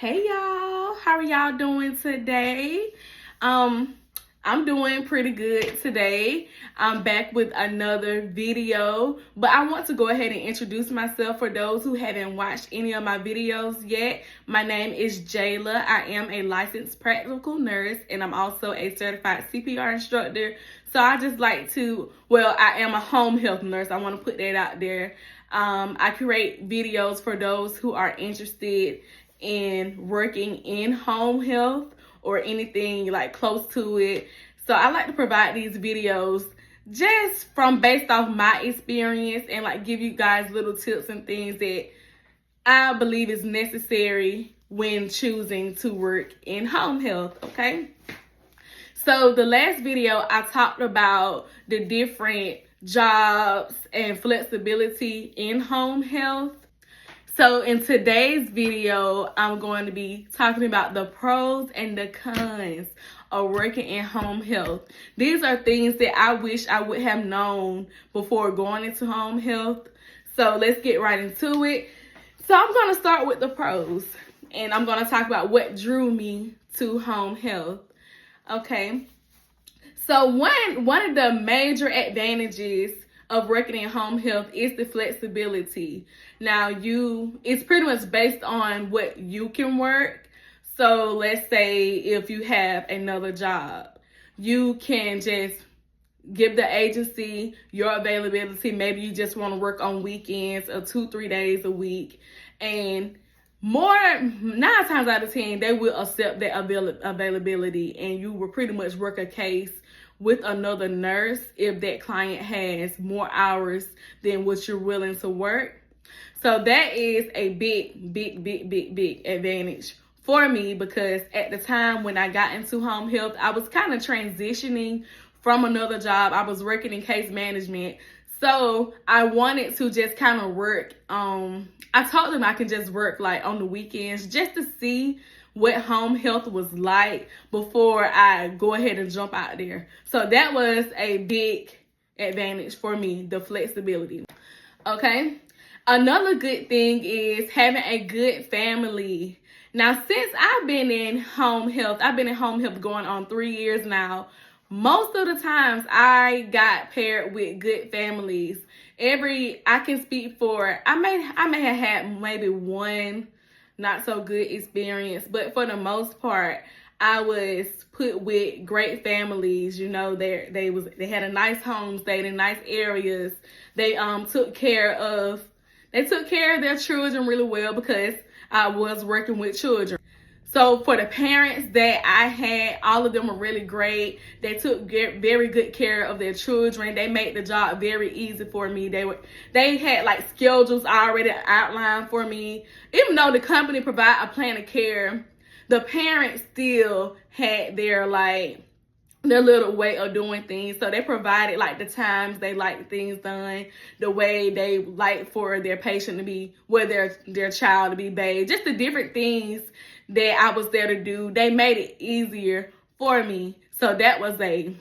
Hey y'all, how are y'all doing today? I'm doing pretty good today. I'm back with another video, but I want to go ahead and introduce myself for those who haven't watched any of my videos yet. My name is Jayla. I am a licensed practical nurse and I'm also a certified CPR instructor. So I just like to, I am a home health nurse. I want to put that out there. I create videos for those who are interested in working in home health or anything like close to it. So I like to provide these videos just from based off my experience and like give you guys little tips and things that I believe is necessary when choosing to work in home health, okay? So the last video I talked about the different jobs and flexibility in home health. So in today's video, I'm going to be talking about the pros and the cons of working in home health. These are things that I wish I would have known before going into home health. So let's get right into it. So I'm going to start with the pros, and I'm going to talk about what drew me to home health. Okay. So one of the major advantages of working in home health is the flexibility. Now it's pretty much based on what you can work. So let's say if you have another job, you can just give the agency your availability. Maybe you just want to work on weekends or 2-3 days a week, and 9 times out of 10, they will accept that availability, and you will pretty much work a case with another nurse if that client has more hours than what you're willing to work. So that is a big advantage for me, because at the time when I got into home health, I was kind of transitioning from another job. I was working in case management. So I wanted to just kind of work. I told them I can just work like on the weekends just to see what home health was like before I go ahead and jump out there. So that was a big advantage for me, the flexibility. Okay. Another good thing is having a good family. Now, since I've been in home health going on 3 years now. Most of the times I got paired with good families. I can speak for, I may have had maybe one not so good experience, but for the most part, I was put with great families. You know, they had a nice home, stayed in nice areas. They took care of their children really well, because I was working with children. So for the parents that I had, all of them were really great. They took very good care of their children. They made the job very easy for me. They had like schedules already outlined for me. Even though the company provided a plan of care, the parents still had their little way of doing things. So they provided like the times they like things done, the way they like for their patient to be, where their child to be bathed, just the different things that I was there to do. They made it easier for me. So that was a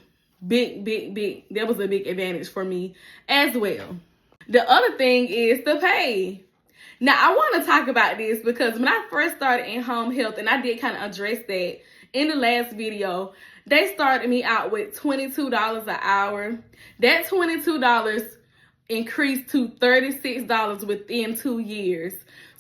big advantage for me as well. The other thing is the pay. Now I want to talk about this because when I first started in home health, and I did kind of address that in the last video, they started me out with $22 an hour. That $22 increased to $36 within 2 years.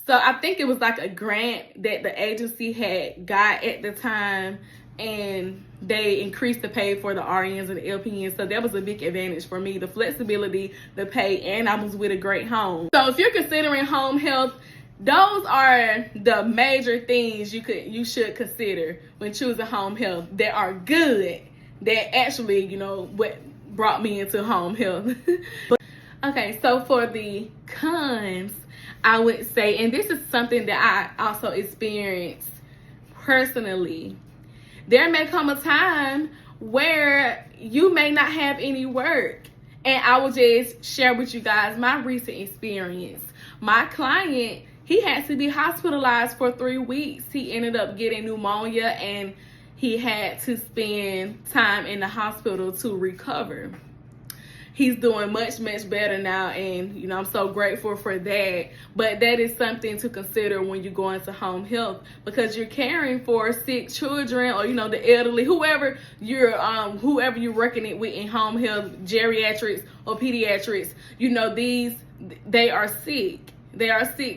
So I think it was like a grant that the agency had got at the time, and they increased the pay for the RNs and the LPNs. So that was a big advantage for me, the flexibility, the pay, and I was with a great home. So if you're considering home health, those are the major things you should consider when choosing home health that are good, that actually, what brought me into home health. Okay, so for the cons, I would say, and this is something that I also experienced personally, there may come a time where you may not have any work. And I will just share with you guys my recent experience. My client, he had to be hospitalized for 3 weeks. He ended up getting pneumonia, and he had to spend time in the hospital to recover. he's doing much better now, and you know, I'm so grateful for that. But that is something to consider when you go into home health, because you're caring for sick children, or you know, the elderly, whoever you're working it with in home health, geriatrics or pediatrics. You know, they are sick.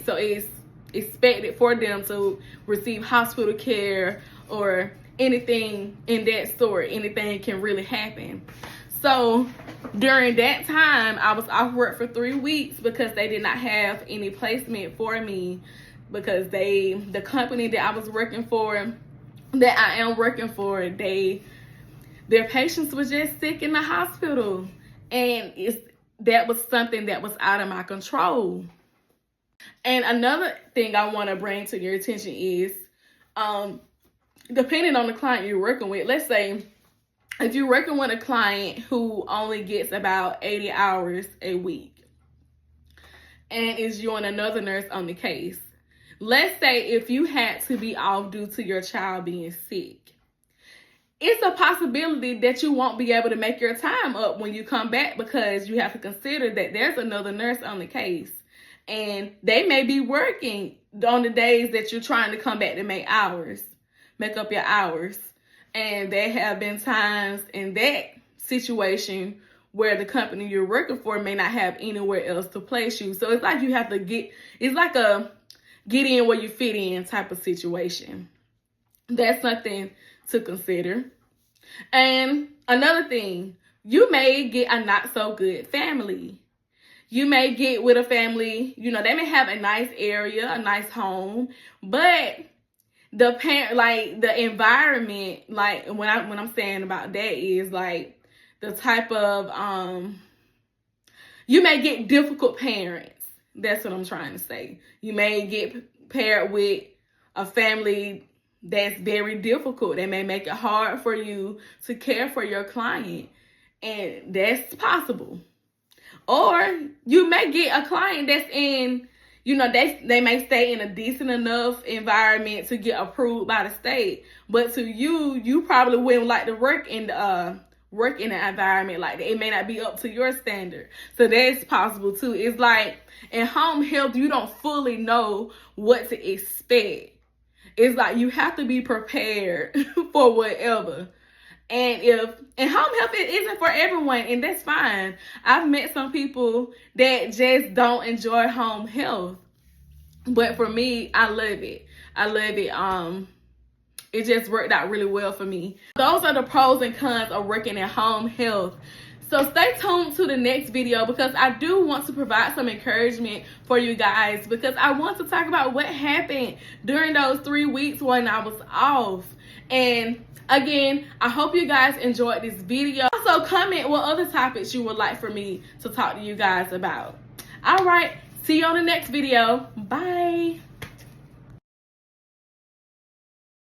So it's expected for them to receive hospital care or anything in that sort. Anything can really happen. So during that time, I was off work for 3 weeks because they did not have any placement for me, because the company that I was working for, that I am working for, their patients were just sick in the hospital, and that was something that was out of my control. And another thing I want to bring to your attention is, depending on the client you're working with, let's say if you're working with a client who only gets about 80 hours a week and is you and another nurse on the case, let's say if you had to be off due to your child being sick, it's a possibility that you won't be able to make your time up when you come back, because you have to consider that there's another nurse on the case, and they may be working on the days that you're trying to come back to make up your hours. And there have been times in that situation where the company you're working for may not have anywhere else to place you. So it's like you have to it's like a get in where you fit in type of situation. That's something to consider. And another thing, you may get a not so good family. You may get with a family, you know, they may have a nice area, a nice home, but the parent, like the environment, like when I'm saying about that is like the type of you may get difficult parents. That's what I'm trying to say. You may get paired with a family that's very difficult. They may make it hard for you to care for your client, and that's possible. Or you may get a client that's in, you know, they may stay in a decent enough environment to get approved by the state, but to you probably wouldn't like to work in an environment like that. It may not be up to your standard. So that's possible too. It's like in home health, you don't fully know what to expect. It's like you have to be prepared for whatever. And home health, it isn't for everyone, and that's fine. I've met some people that just don't enjoy home health, but for me, I love it. It just worked out really well for me. Those are the pros and cons of working in home health. So stay tuned to the next video, because I do want to provide some encouragement for you guys, because I want to talk about what happened during those 3 weeks when I was off. And again, I hope you guys enjoyed this video. Also, comment what other topics you would like for me to talk to you guys about. All right, see you on the next video. Bye.